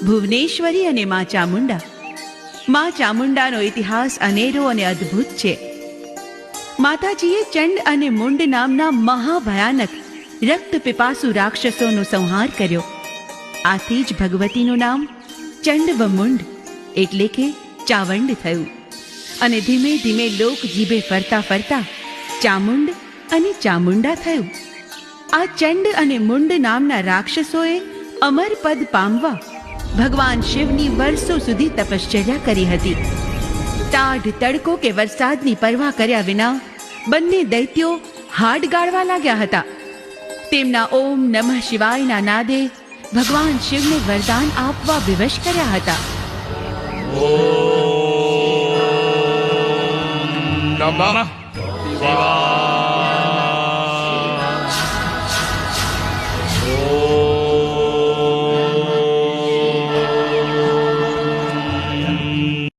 ભુવનેશ્વરી અને મા ચામુંડા. મા ચામુંડાનો ઇતિહાસ અનેરો અને અદ્ભુત છે. માતાજીએ ચંડ અને મુંડ નામના મહાભયાનક રક્ત પીપાસુ રાક્ષસોનો સંહાર કર્યો. આથી જ ભગવતીનું નામ ચંડ વ મુંડ એટલે કે ચાવંડ થયું. અને ધીમે ધીમે લોક જીભે ફરતા ફરતા ચામુંડ અને ચામુંડા થયું. આ ચંડ અને મુંડ નામના રાક્ષસોએ અમર પદ પામવા ભગવાન શિવની વર્ષો સુધી તપશ્ચર્યા કરી હતી. ટાઢ તડકો કે વરસાદની પરવા કર્યા વિના બંને દૈત્યો હાડ ગાળવા લાગ્યા હતા. તેમના ઓમ નમઃ શિવાયના નાદે ભગવાન શિવને વરદાન આપવા વિવશ કર્યા હતા. નમઃ શિવાય.